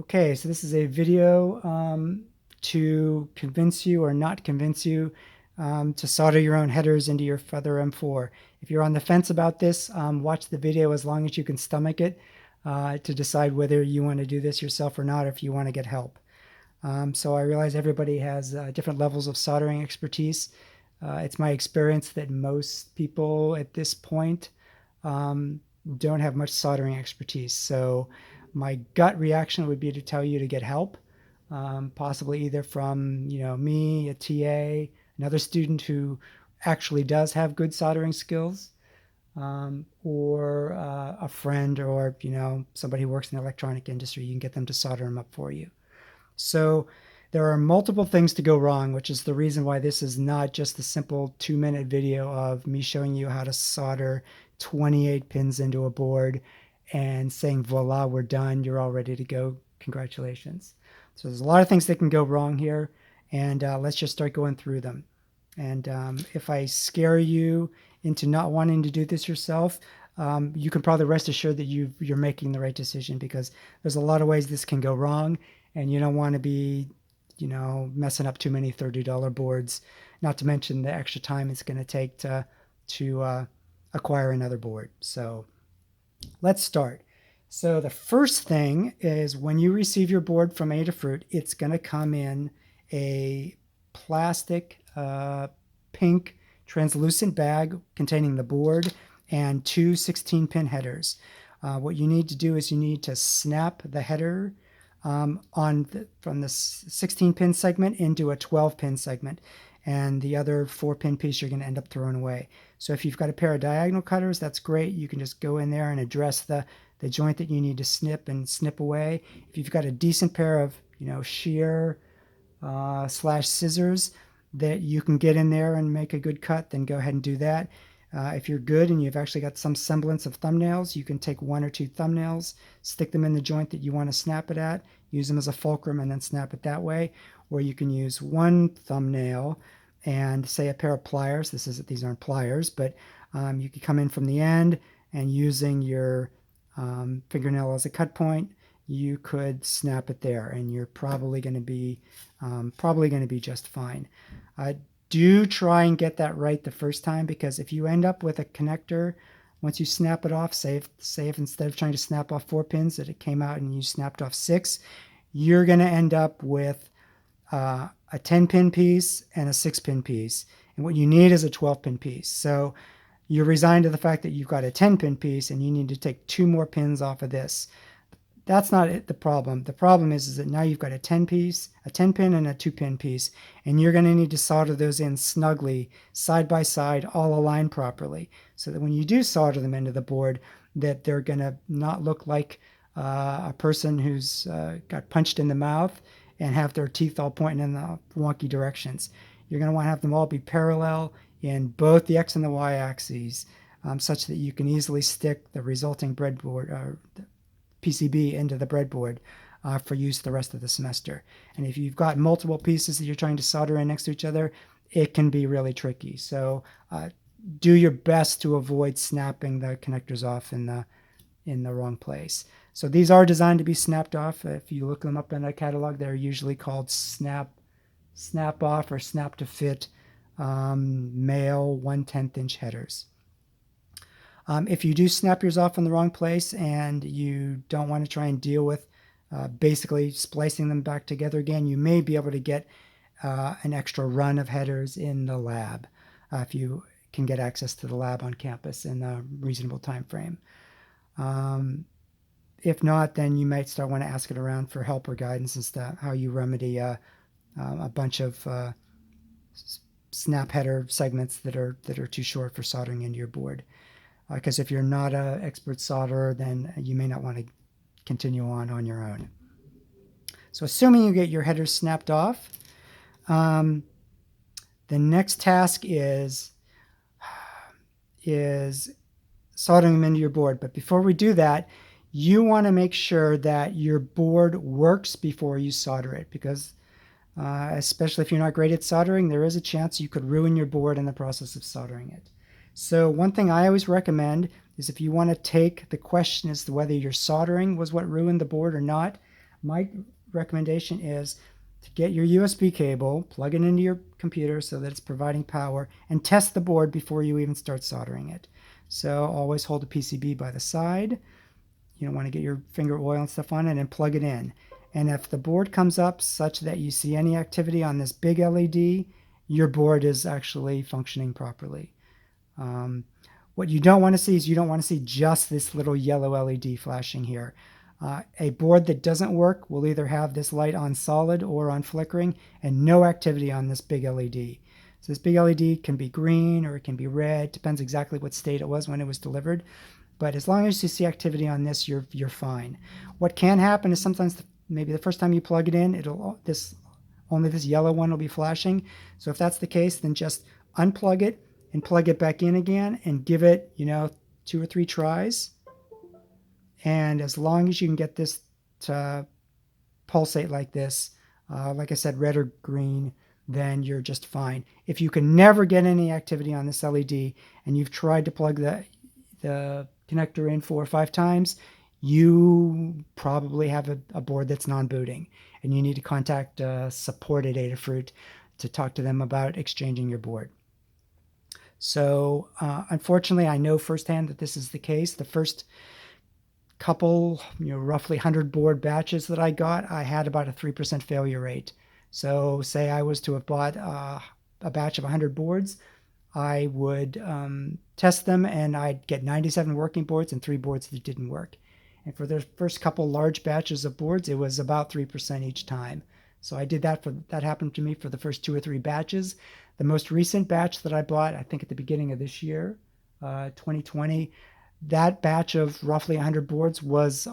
Okay, so this is a video to convince you or not convince you to solder your own headers into your Feather M4. If you're on the fence about this, watch the video as long as you can stomach it to decide whether you want to do this yourself or not, or if you want to get help. So I realize everybody has different levels of soldering expertise. It's my experience that most people at this point don't have much soldering expertise. So my gut reaction would be to tell you to get help, possibly either from me, a TA, another student who actually does have good soldering skills, or a friend, or somebody who works in the electronic industry. You can get them to solder them up for you. So there are multiple things to go wrong, which is the reason why this is not just a simple 2-minute video of me showing you how to solder 28 pins into a board and saying, voila, we're done. You're all ready to go. Congratulations. So there's a lot of things that can go wrong here, and let's just start going through them. And if I scare you into not wanting to do this yourself, you can probably rest assured that you're making the right decision, because there's a lot of ways this can go wrong, and you don't want to be messing up too many $30 boards, not to mention the extra time it's going to take to acquire another board. So let's start. So the first thing is, when you receive your board from Adafruit, it's going to come in a plastic pink translucent bag containing the board and two 16-pin headers. What you need to do is you need to snap the header from the 16-pin segment into a 12-pin segment, and the other 4-pin piece you're going to end up throwing away. So if you've got a pair of diagonal cutters, that's great. You can just go in there and address the joint that you need to snip and snip away. If you've got a decent pair of shear slash scissors that you can get in there and make a good cut, then go ahead and do that. If you're good and you've actually got some semblance of thumbnails, you can take 1 or 2 thumbnails, stick them in the joint that you want to snap it at, use them as a fulcrum, and then snap it that way. Or you can use one thumbnail and, say, a pair of pliers. These aren't pliers, but you can come in from the end, and using your fingernail as a cut point, you could snap it there, and you're probably going to be just fine. Do try and get that right the first time, because if you end up with a connector, once you snap it off, say if instead of trying to snap off 4 pins that it came out and you snapped off 6, you're going to end up with a 10-pin piece and a 6-pin piece. And what you need is a 12-pin piece. So you're resigned to the fact that you've got a 10-pin piece and you need to take 2 more pins off of this. That's not the problem. The problem is that now you've got a 10-pin and a 2-pin piece, and you're going to need to solder those in snugly, side by side, all aligned properly, so that when you do solder them into the board, that they're going to not look like a person who's got punched in the mouth and have their teeth all pointing in the wonky directions. You're going to want to have them all be parallel in both the X and the Y axes, such that you can easily stick the resulting breadboard PCB into the breadboard for use the rest of the semester. And if you've got multiple pieces that you're trying to solder in next to each other, it can be really tricky. So do your best to avoid snapping the connectors off in the wrong place. So these are designed to be snapped off. If you look them up in a catalog, they're usually called snap off or snap to fit male 1/10 inch headers. If you do snap yours off in the wrong place and you don't want to try and deal with basically splicing them back together again, you may be able to get an extra run of headers in the lab, if you can get access to the lab on campus in a reasonable time frame. If not, then you might start want to ask it around for help or guidance as to how you remedy a bunch of snap header segments that are too short for soldering into your board. Because if you're not an expert solderer, then you may not want to continue on your own. So assuming you get your headers snapped off, the next task is soldering them into your board. But before we do that, you want to make sure that your board works before you solder it, because especially if you're not great at soldering, there is a chance you could ruin your board in the process of soldering it. So one thing I always recommend is, if you want to take the question as to whether your soldering was what ruined the board or not, my recommendation is to get your USB cable, plug it into your computer so that it's providing power, and test the board before you even start soldering it. So always hold the PCB by the side. You don't want to get your finger oil and stuff on it, and plug it in. And if the board comes up such that you see any activity on this big LED, your board is actually functioning properly. What you don't want to see is you don't want to see just this little yellow LED flashing here. A board that doesn't work will either have this light on solid or on flickering and no activity on this big LED. So this big LED can be green or it can be red, depends exactly what state it was when it was delivered. But as long as you see activity on this, you're fine. What can happen is sometimes maybe the first time you plug it in, only this yellow one will be flashing. So if that's the case, then just unplug it and plug it back in again and give it, 2 or 3 tries. And as long as you can get this to pulsate like this, like I said, red or green, then you're just fine. If you can never get any activity on this LED and you've tried to plug the connector in 4 or 5 times, you probably have a board that's non-booting, and you need to contact support at Adafruit to talk to them about exchanging your board. So unfortunately, I know firsthand that this is the case. The first couple, roughly 100 board batches that I got, I had about a 3% failure rate. So say I was to have bought a batch of 100 boards, I would test them and I'd get 97 working boards and 3 boards that didn't work. And for the first couple large batches of boards, it was about 3% each time. So I did that happened to me for the first 2 or 3 batches. The most recent batch that I bought, I think at the beginning of this year, 2020, that batch of roughly 100 boards was,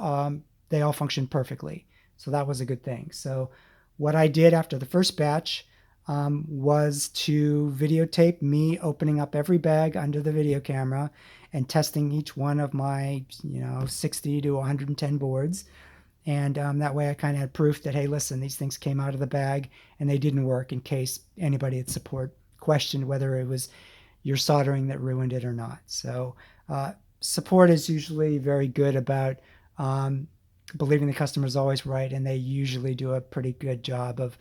they all functioned perfectly. So that was a good thing. So what I did after the first batch was to videotape me opening up every bag under the video camera and testing each one of my 60 to 110 boards. And that way I kind of had proof that, hey, listen, these things came out of the bag and they didn't work, in case anybody at support questioned whether it was your soldering that ruined it or not. So support is usually very good about believing the customer is always right, and they usually do a pretty good job of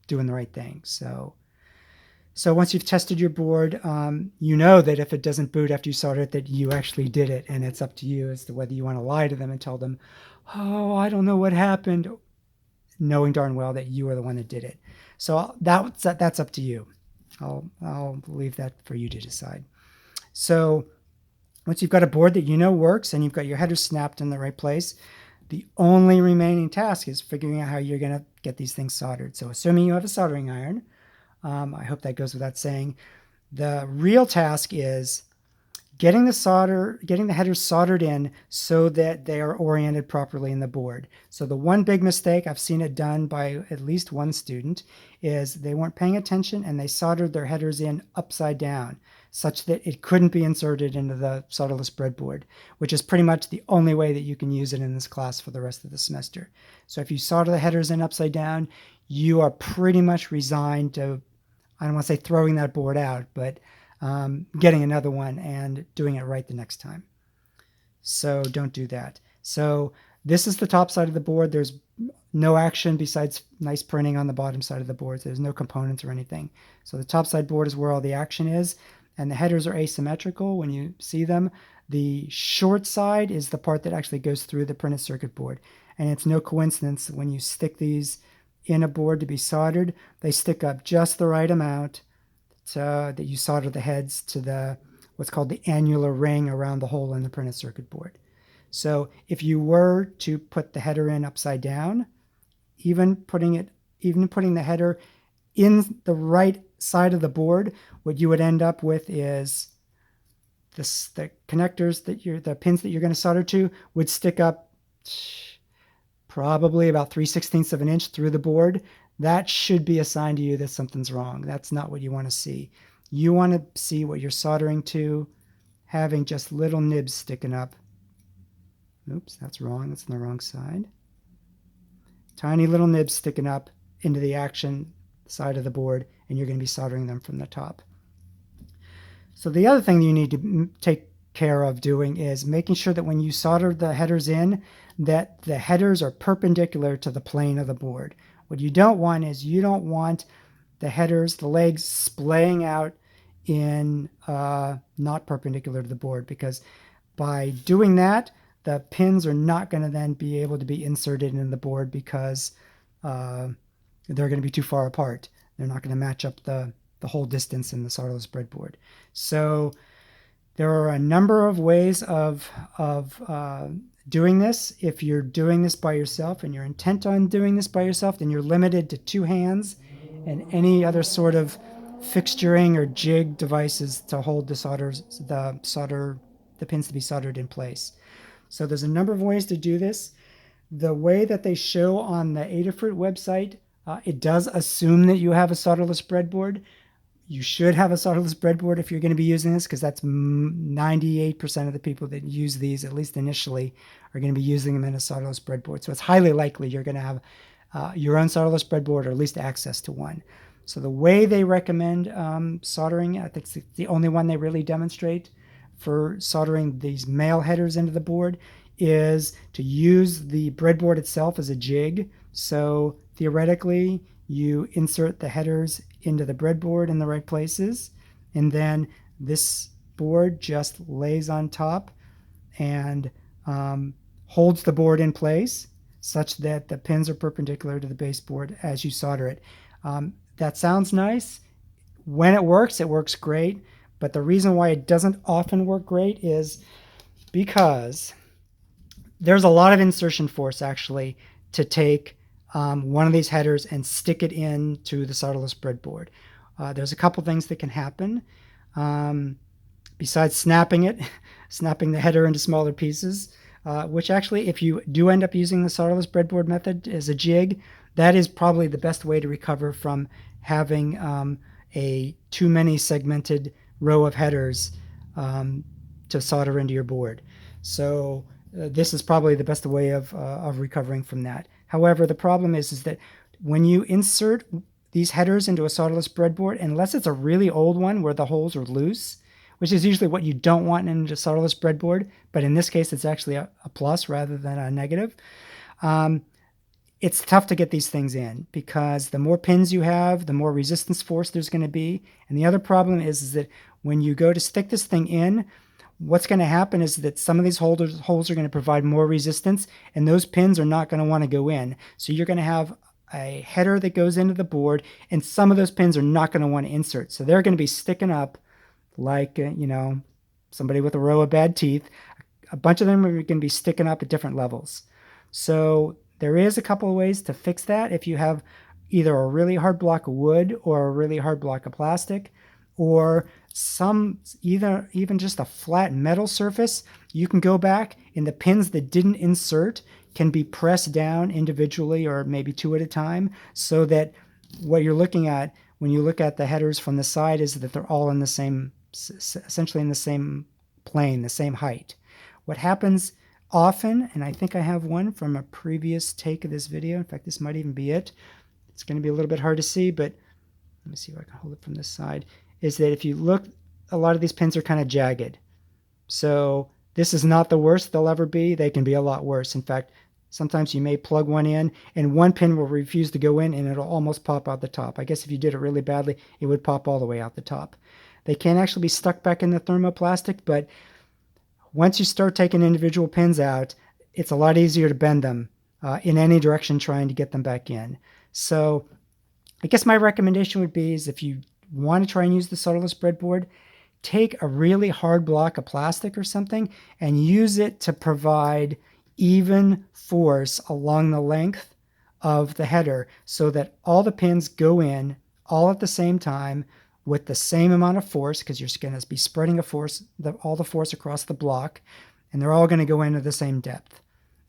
doing the right thing. So once you've tested your board, you know that if it doesn't boot after you solder it, that you actually did it, and it's up to you as to whether you want to lie to them and tell them, oh, I don't know what happened, knowing darn well that you are the one that did it. So that's up to you. I'll leave that for you to decide. So once you've got a board that works and you've got your header snapped in the right place, the only remaining task is figuring out how you're going to get these things soldered. So assuming you have a soldering iron, I hope that goes without saying, the real task is getting the headers soldered in so that they are oriented properly in the board. So the one big mistake, I've seen it done by at least one student, is they weren't paying attention and they soldered their headers in upside down, such that it couldn't be inserted into the solderless breadboard, which is pretty much the only way that you can use it in this class for the rest of the semester. So if you solder the headers in upside down, you are pretty much resigned to, I don't want to say throwing that board out, but getting another one and doing it right the next time. So don't do that. So this is the top side of the board. There's no action besides nice printing on the bottom side of the board. There's no components or anything. So the top side board is where all the action is, and the headers are asymmetrical when you see them. The short side is the part that actually goes through the printed circuit board. And it's no coincidence when you stick these in a board to be soldered, they stick up just the right amount that you solder the heads to what's called the annular ring around the hole in the printed circuit board. So if you were to put the header in upside down, even putting the header in the right side of the board, what you would end up with is the connectors the pins that you're going to solder to would stick up probably about 3/16 of an inch through the board. That should be a sign to you that something's wrong. That's not what you want to see. You want to see what you're soldering to having just little nibs sticking up. Oops, that's wrong. That's on the wrong side. Tiny little nibs sticking up into the action side of the board, and you're going to be soldering them from the top. So the other thing you need to take care of doing is making sure that when you solder the headers in, that the headers are perpendicular to the plane of the board. What you don't want is you don't want the headers, the legs splaying out in not perpendicular to the board, because by doing that, the pins are not going to then be able to be inserted in the board because they're going to be too far apart. They're not going to match up the whole distance in the solderless breadboard. So there are a number of ways of doing this. If you're doing this by yourself and you're intent on doing this by yourself, then you're limited to 2 hands and any other sort of fixturing or jig devices to hold the pins to be soldered in place. So there's a number of ways to do this. The way that they show on the Adafruit website, it does assume that you have a solderless breadboard. You should have a solderless breadboard if you're going to be using this, because that's 98% of the people that use these, at least initially, are going to be using them in a solderless breadboard. So it's highly likely you're going to have your own solderless breadboard, or at least access to one. So the way they recommend soldering, I think it's the only one they really demonstrate for soldering these male headers into the board, is to use the breadboard itself as a jig. So theoretically, you insert the headers into the breadboard in the right places, and then this board just lays on top and holds the board in place such that the pins are perpendicular to the baseboard as you solder it. That sounds nice. When it works great, but the reason why it doesn't often work great is because there's a lot of insertion force actually to take one of these headers and stick it into the solderless breadboard. There's a couple things that can happen besides snapping the header into smaller pieces, which actually, if you do end up using the solderless breadboard method as a jig, that is probably the best way to recover from having a too many segmented row of headers to solder into your board. So this is probably the best way of recovering from that. However, the problem is that when you insert these headers into a solderless breadboard, unless it's a really old one where the holes are loose, which is usually what you don't want in a solderless breadboard, but in this case it's actually a plus rather than a negative, it's tough to get these things in, because the more pins you have, the more resistance force there's going to be. And the other problem is that when you go to stick this thing in, what's going to happen is that some of these holes are going to provide more resistance, and those pins are not going to want to go in. So you're going to have a header that goes into the board, and some of those pins are not going to want to insert. So they're going to be sticking up like, somebody with a row of bad teeth. A bunch of them are going to be sticking up at different levels. So there is a couple of ways to fix that. If you have either a really hard block of wood or a really hard block of plastic, or even just a flat metal surface, you can go back and the pins that didn't insert can be pressed down individually, or maybe 2 at a time, so that what you're looking at when you look at the headers from the side is that they're all in the same, essentially in the same plane, the same height. What happens often, and I think I have one from a previous take of this video, in fact this might even be it, it's going to be a little bit hard to see, but let me see if I can hold it from this side, is that if you look, a lot of these pins are kind of jagged. So this is not the worst they'll ever be. They can be a lot worse. In fact, sometimes you may plug one in and one pin will refuse to go in and it'll almost pop out the top. I guess if you did it really badly, it would pop all the way out the top. They can actually be stuck back in the thermoplastic, but once you start taking individual pins out, it's a lot easier to bend them in any direction trying to get them back in. So I guess my recommendation would be is if you want to try and use the solderless breadboard, take a really hard block of plastic or something and use it to provide even force along the length of the header so that all the pins go in all at the same time with the same amount of force, because you're going to be spreading all the force across the block, and they're all going to go in at the same depth.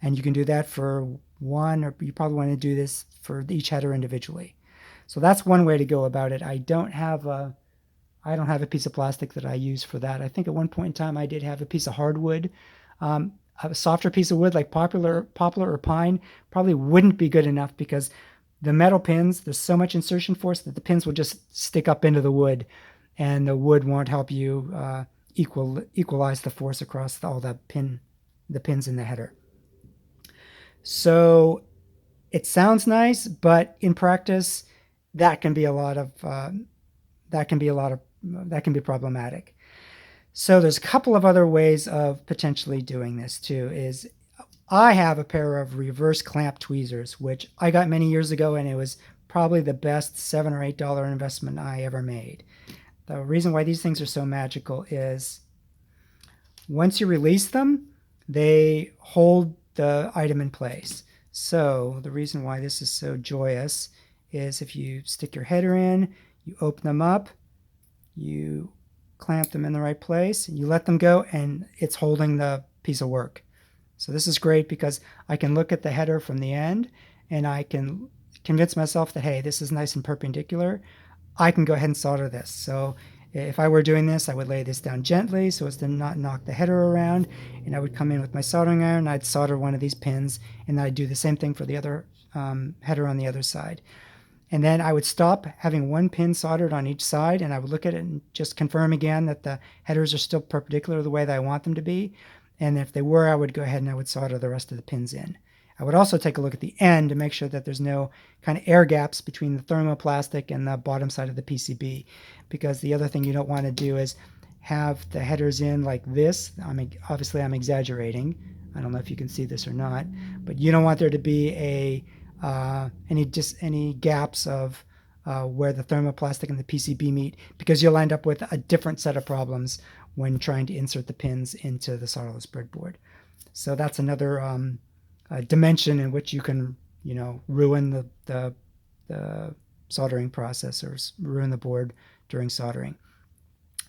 And you can do that for one, or you probably want to do this for each header individually. So that's one way to go about it. I don't have a piece of plastic that I use for that. I think at one point in time I did have a piece of hardwood. A softer piece of wood like poplar or pine probably wouldn't be good enough, because the metal pins, there's so much insertion force that the pins will just stick up into the wood, and the wood won't help you equalize the force across all the pins in the header. So it sounds nice, but in practice, that can be a lot of that can be problematic. So there's a couple of other ways of potentially doing this too. Is I have a pair of reverse clamp tweezers, which I got many years ago, and it was probably the best $7 or $8 investment I ever made. The reason why these things are so magical is once you release them, they hold the item in place. So the reason why this is so joyous is if you stick your header in, you open them up, you clamp them in the right place, you let them go, and it's holding the piece of work. So this is great because I can look at the header from the end and I can convince myself that, hey, this is nice and perpendicular. I can go ahead and solder this. So if I were doing this, I would lay this down gently so as to not knock the header around, and I would come in with my soldering iron, I'd solder one of these pins, and then I'd do the same thing for the other header on the other side. And then I would stop having one pin soldered on each side, and I would look at it and just confirm again that the headers are still perpendicular the way that I want them to be. And if they were, I would go ahead and I would solder the rest of the pins in. I would also take a look at the end to make sure that there's no kind of air gaps between the thermoplastic and the bottom side of the PCB, because the other thing you don't want to do is have the headers in like this. Obviously I'm exaggerating. I don't know if you can see this or not, but you don't want there to be any gaps of where the thermoplastic and the PCB meet, because you'll end up with a different set of problems when trying to insert the pins into the solderless breadboard. So that's another dimension in which you can, ruin the soldering process or ruin the board during soldering.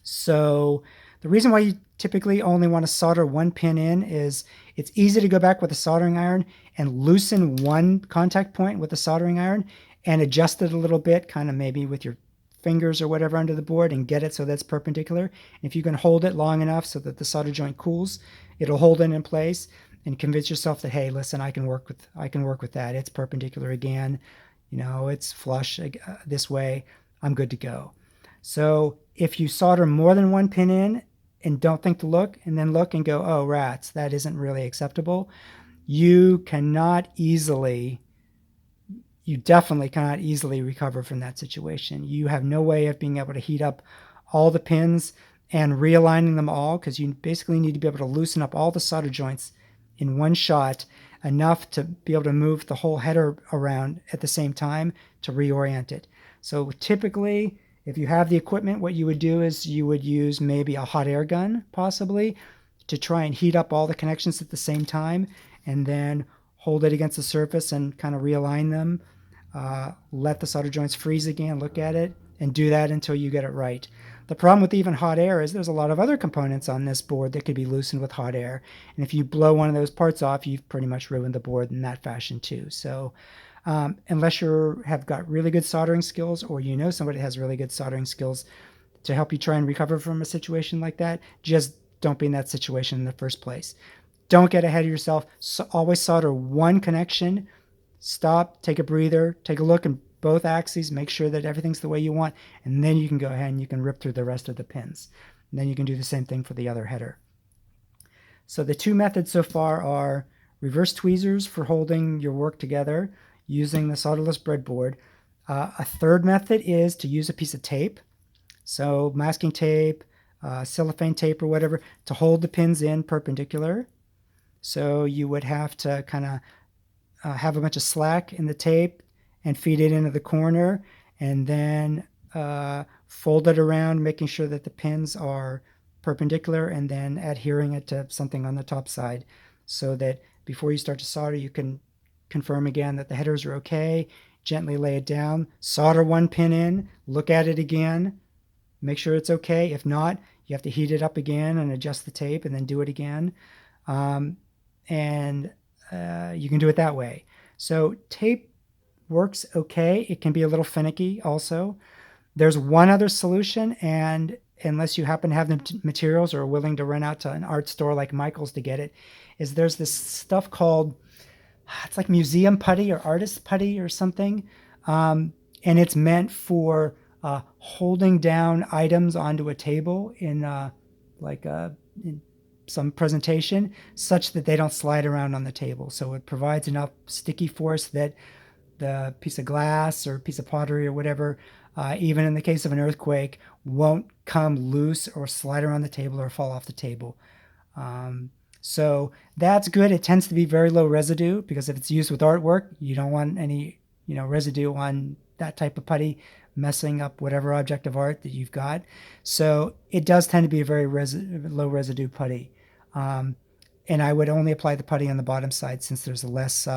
So the reason why you typically only want to solder one pin in is it's easy to go back with a soldering iron and loosen one contact point with a soldering iron and adjust it a little bit, kind of maybe with your fingers or whatever under the board, and get it so that's perpendicular. If you can hold it long enough so that the solder joint cools, it'll hold it in place, and convince yourself that, hey, listen, I can work with that. It's perpendicular again. It's flush this way. I'm good to go. So if you solder more than one pin in and don't think to look, and then look and go, oh, rats, that isn't really acceptable, you definitely cannot easily recover from that situation. You have no way of being able to heat up all the pins and realigning them all, because you basically need to be able to loosen up all the solder joints in one shot, enough to be able to move the whole header around at the same time to reorient it. So typically, if you have the equipment, what you would do is you would use maybe a hot air gun, possibly, to try and heat up all the connections at the same time, and then hold it against the surface and kind of realign them. Let the solder joints freeze again, look at it, and do that until you get it right. The problem with even hot air is there's a lot of other components on this board that could be loosened with hot air. And if you blow one of those parts off, you've pretty much ruined the board in that fashion too. So unless you have got really good soldering skills, or somebody that has really good soldering skills to help you try and recover from a situation like that, just don't be in that situation in the first place. Don't get ahead of yourself. Always solder one connection. Stop, take a breather, take a look in both axes, make sure that everything's the way you want, and then you can go ahead and you can rip through the rest of the pins. And then you can do the same thing for the other header. So the two methods so far are reverse tweezers for holding your work together using the solderless breadboard. A third method is to use a piece of tape. So masking tape, cellophane tape or whatever, to hold the pins in perpendicular. So you would have to kind of have a bunch of slack in the tape and feed it into the corner, and then fold it around, making sure that the pins are perpendicular, and then adhering it to something on the top side, so that before you start to solder, you can confirm again that the headers are okay, gently lay it down, solder one pin in, look at it again, make sure it's okay. If not, you have to heat it up again and adjust the tape and then do it again. You can do it that way. So tape works okay. It can be a little finicky also. There's one other solution, and unless you happen to have the materials or are willing to run out to an art store like Michael's to get it, is there's this stuff called, it's like museum putty or artist putty or something. And it's meant for holding down items onto a table in like some presentation, such that they don't slide around on the table. So it provides enough sticky force that the piece of glass or piece of pottery or whatever, even in the case of an earthquake, won't come loose or slide around the table or fall off the table. So that's good. It tends to be very low residue, because if it's used with artwork, you don't want any residue on that type of putty messing up whatever object of art that you've got. So it does tend to be a very low residue putty. And I would only apply the putty on the bottom side, since there's less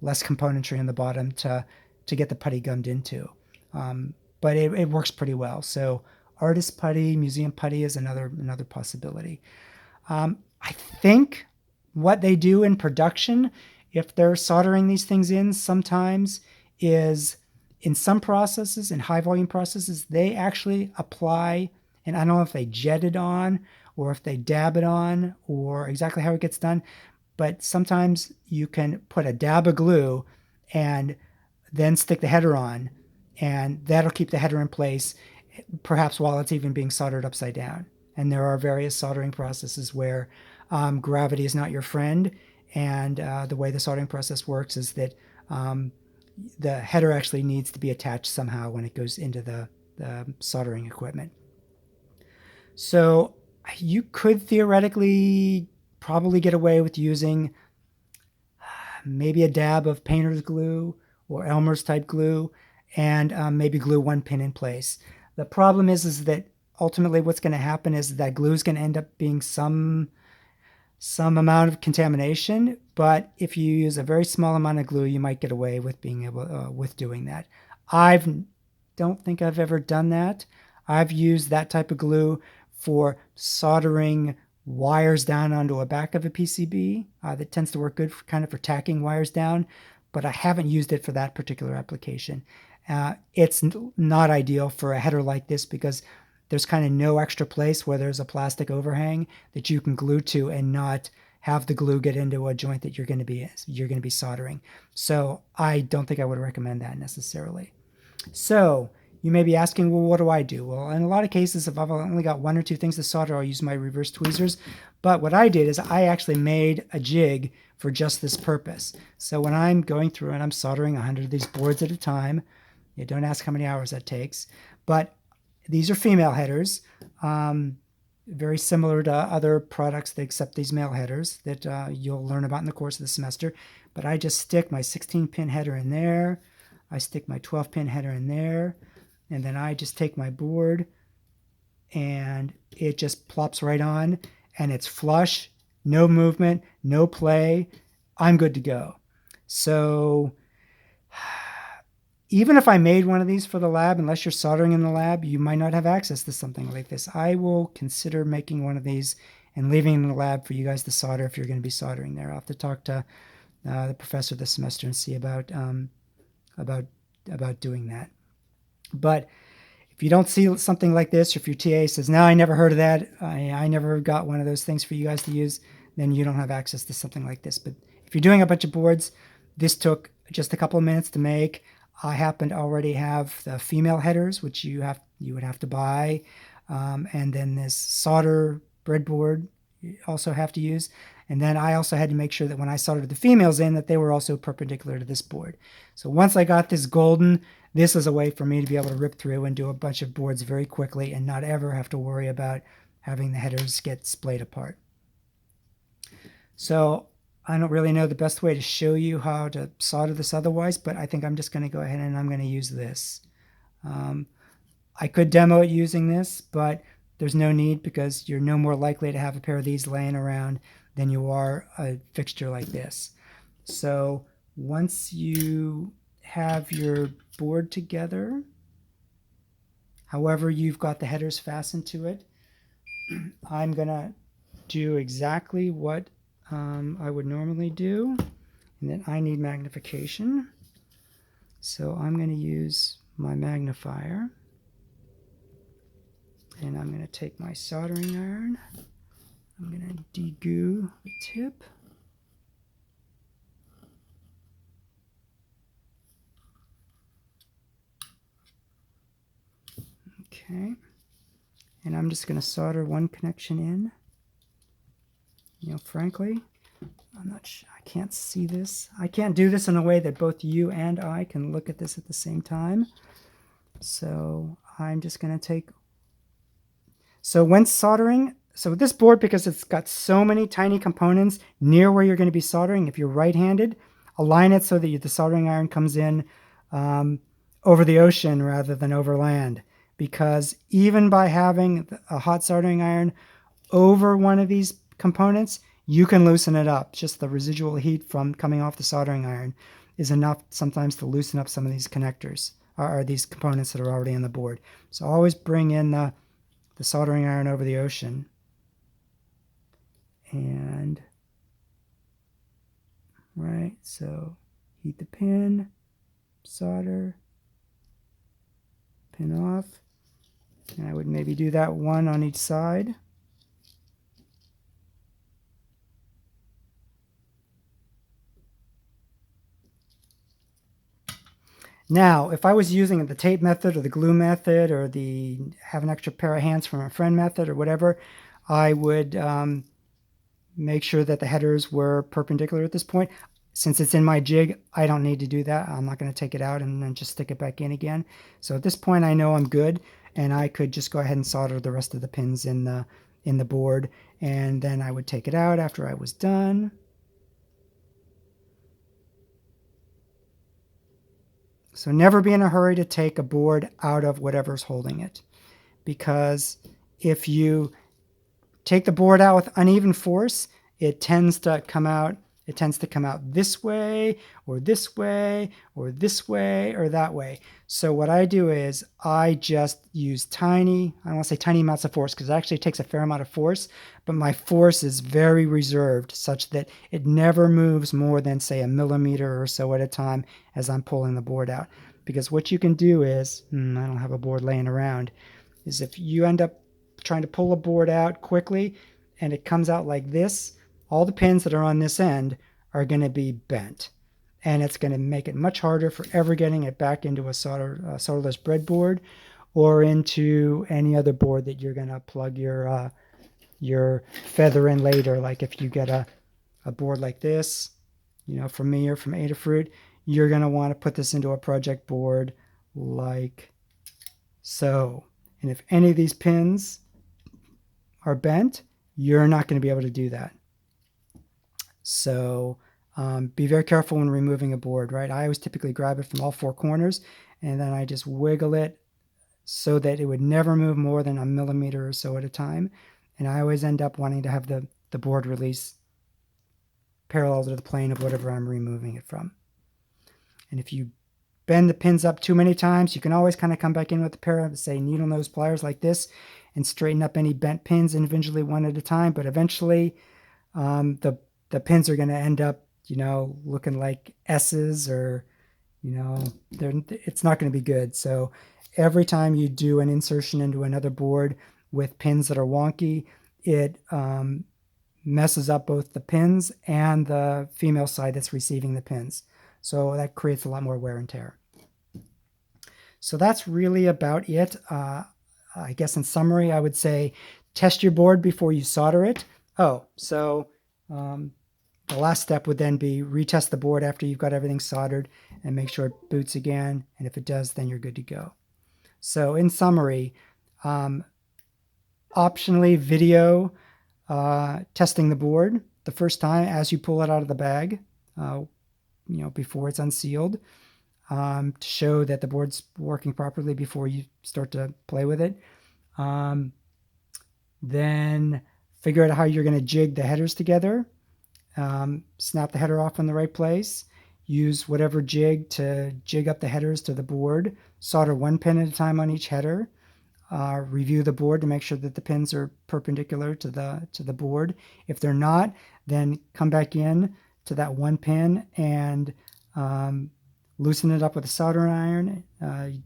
componentry on the bottom to get the putty gummed into. But it works pretty well. So artist putty, museum putty is another possibility. I think what they do in production, if they're soldering these things in sometimes, is in some processes, in high volume processes, they actually apply, and I don't know if they jet it on or if they dab it on or exactly how it gets done, but sometimes you can put a dab of glue and then stick the header on, and that'll keep the header in place, perhaps while it's even being soldered upside down. And there are various soldering processes where gravity is not your friend, and the way the soldering process works is that the header actually needs to be attached somehow when it goes into the soldering equipment. So you could theoretically probably get away with using maybe a dab of painter's glue or Elmer's type glue, and maybe glue one pin in place. The problem is that ultimately what's going to happen is that glue is going to end up being some amount of contamination, but if you use a very small amount of glue, you might get away with being able with doing that. I don't think I've ever done that. I've used that type of glue for soldering wires down onto a back of a PCB. That tends to work good for tacking wires down, but I haven't used it for that particular application. It's not ideal for a header like this, because there's kind of no extra place where there's a plastic overhang that you can glue to and not have the glue get into a joint that you're going to be soldering. So I don't think I would recommend that necessarily. So you may be asking, well, what do I do? Well, in a lot of cases, if I've only got one or two things to solder, I'll use my reverse tweezers. But what I did is I actually made a jig for just this purpose. So when I'm going through and I'm soldering 100 of these boards at a time, you don't ask how many hours that takes, but these are female headers, very similar to other products that accept these male headers that you'll learn about in the course of the semester. But I just stick my 16-pin header in there. I stick my 12-pin header in there. And then I just take my board and it just plops right on, and it's flush, no movement, no play. I'm good to go. So even if I made one of these for the lab, unless you're soldering in the lab, you might not have access to something like this. I will consider making one of these and leaving it in the lab for you guys to solder if you're going to be soldering there. I'll have to talk to the professor this semester and see about doing that. But if you don't see something like this, or if your TA says, no, I never heard of that, I never got one of those things for you guys to use, then you don't have access to something like this. But if you're doing a bunch of boards, this took just a couple of minutes to make. I happen to already have the female headers, which you would have to buy, and then this solder breadboard you also have to use. And then I also had to make sure that when I soldered the females in, that they were also perpendicular to this board. So once I got this golden, this is a way for me to be able to rip through and do a bunch of boards very quickly and not ever have to worry about having the headers get splayed apart. So I don't really know the best way to show you how to solder this otherwise, but I think I'm just going to go ahead and I'm going to use this. I could demo it using this, but there's no need, because you're no more likely to have a pair of these laying around than you are a fixture like this. So once you have your board together, however you've got the headers fastened to it, I'm going to do exactly what I would normally do, and then I need magnification. So I'm going to use my magnifier, and I'm going to take my soldering iron. I'm going to degoo the tip. Okay. And I'm just going to solder one connection in. You know, frankly, I'm not sure. I can't see this. I can't do this in a way that both you and I can look at this at the same time. So I'm just going to take... So when soldering, so with this board, because it's got so many tiny components near where you're going to be soldering, if you're right-handed, align it so that the soldering iron comes in over the ocean rather than over land. Because even by having a hot soldering iron over one of these components, you can loosen it up. Just the residual heat from coming off the soldering iron is enough sometimes to loosen up some of these connectors, or these components that are already on the board. So always bring in the soldering iron over the ocean. And right, so heat the pin, solder, pin off. And I would maybe do that one on each side. Now, if I was using the tape method or the glue method or the have an extra pair of hands from a friend method or whatever, I would make sure that the headers were perpendicular at this point. Since it's in my jig, I don't need to do that. I'm not going to take it out and then just stick it back in again. So at this point, I know I'm good, and I could just go ahead and solder the rest of the pins in the board, and then I would take it out after I was done. So never be in a hurry to take a board out of whatever's holding it, because if you take the board out with uneven force, it tends to come out this way or this way or this way or that way. So what I do is I just use I don't want to say tiny amounts of force, because it actually takes a fair amount of force, but my force is very reserved such that it never moves more than, say, a millimeter or so at a time as I'm pulling the board out. Because what you can do is, I don't have a board laying around, is if you end up trying to pull a board out quickly and it comes out like this, all the pins that are on this end are going to be bent, and it's going to make it much harder for ever getting it back into a solderless breadboard or into any other board that you're going to plug your feather in later. Like if you get a board like this, you know, from me or from Adafruit, you're going to want to put this into a project board like so. And if any of these pins are bent, you're not going to be able to do that. So be very careful when removing a board, right? I always typically grab it from all four corners, and then I just wiggle it so that it would never move more than a millimeter or so at a time. And I always end up wanting to have the board release parallel to the plane of whatever I'm removing it from. And if you bend the pins up too many times, you can always kind of come back in with a pair of, say, needle nose pliers like this and straighten up any bent pins individually one at a time. But eventually the pins are going to end up, you know, looking like S's, or, you know, it's not going to be good. So every time you do an insertion into another board with pins that are wonky, it messes up both the pins and the female side that's receiving the pins. So that creates a lot more wear and tear. So that's really about it. I guess in summary, I would say test your board before you solder it. The last step would then be retest the board after you've got everything soldered and make sure it boots again. And if it does, then you're good to go. So in summary, optionally video testing the board the first time as you pull it out of the bag, you know, before it's unsealed, to show that the board's working properly before you start to play with it. Then figure out how you're going to jig the headers together. Snap the header off in the right place. Use whatever jig to jig up the headers to the board. Solder one pin at a time on each header. Review the board to make sure that the pins are perpendicular to the board. If they're not, then come back in to that one pin and loosen it up with a soldering iron.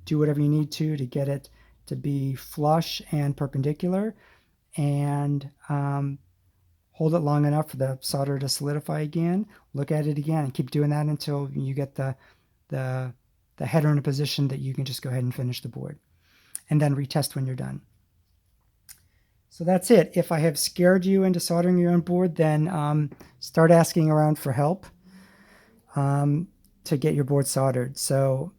Do whatever you need to get it to be flush and perpendicular, and hold it long enough for the solder to solidify again. Look at it again and keep doing that until you get the header in a position that you can just go ahead and finish the board, and then retest when you're done. So that's it. If I have scared you into soldering your own board, then start asking around for help to get your board soldered. So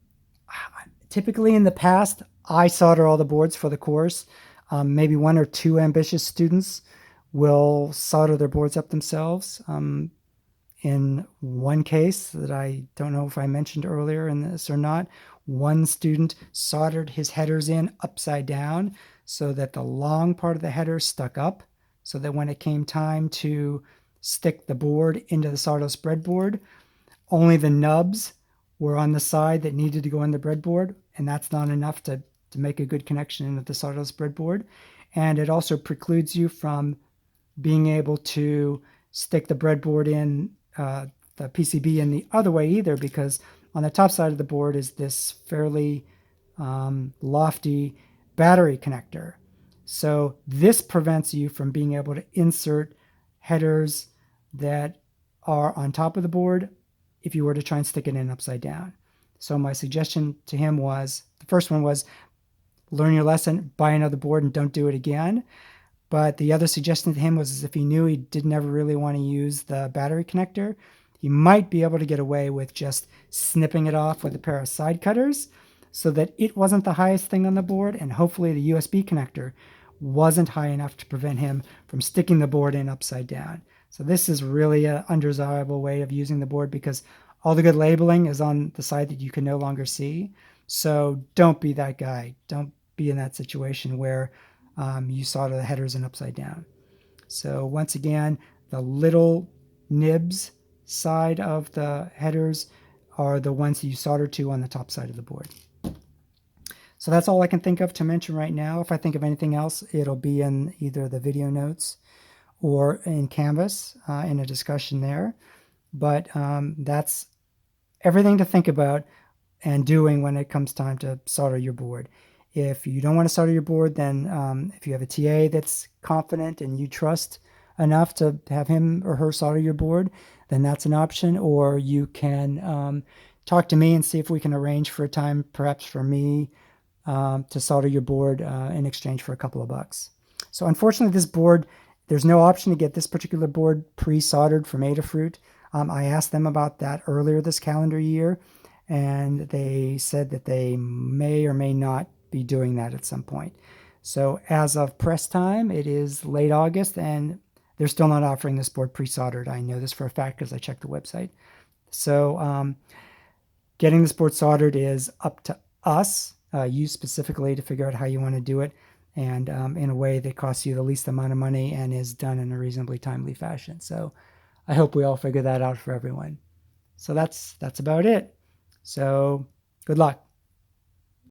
typically in the past, I solder all the boards for the course. Maybe one or two ambitious students will solder their boards up themselves. In one case that I don't know if I mentioned earlier in this or not, one student soldered his headers in upside down so that the long part of the header stuck up, so that when it came time to stick the board into the sawdust breadboard, only the nubs were on the side that needed to go on the breadboard, and that's not enough to make a good connection into the sawdust breadboard. And it also precludes you from being able to stick the breadboard in the PCB in the other way either, because on the top side of the board is this fairly lofty battery connector. So this prevents you from being able to insert headers that are on top of the board if you were to try and stick it in upside down. So my suggestion to him was, the first one was, learn your lesson, buy another board and don't do it again. But the other suggestion to him was, if he knew he didn't ever really want to use the battery connector, he might be able to get away with just snipping it off with a pair of side cutters so that it wasn't the highest thing on the board, and hopefully the USB connector wasn't high enough to prevent him from sticking the board in upside down. So this is really an undesirable way of using the board, because all the good labeling is on the side that you can no longer see. So don't be that guy. Don't be in that situation where you solder the headers in upside down. So once again, the little nibs side of the headers are the ones that you solder to on the top side of the board. So that's all I can think of to mention right now. If I think of anything else, it'll be in either the video notes or in Canvas in a discussion there. But that's everything to think about and doing when it comes time to solder your board. If you don't want to solder your board, then if you have a TA that's confident and you trust enough to have him or her solder your board, then that's an option. Or you can talk to me and see if we can arrange for a time, perhaps for me, to solder your board in exchange for a couple of bucks. So unfortunately, this board, there's no option to get this particular board pre-soldered from Adafruit. I asked them about that earlier this calendar year, and they said that they may or may not be doing that at some point. So as of press time, it is late August, and they're still not offering this board pre-soldered. I know this for a fact because I checked the website. So getting this board soldered is up to us, you specifically, to figure out how you want to do it, and in a way that costs you the least amount of money and is done in a reasonably timely fashion. So I hope we all figure that out for everyone. So that's about it. So good luck.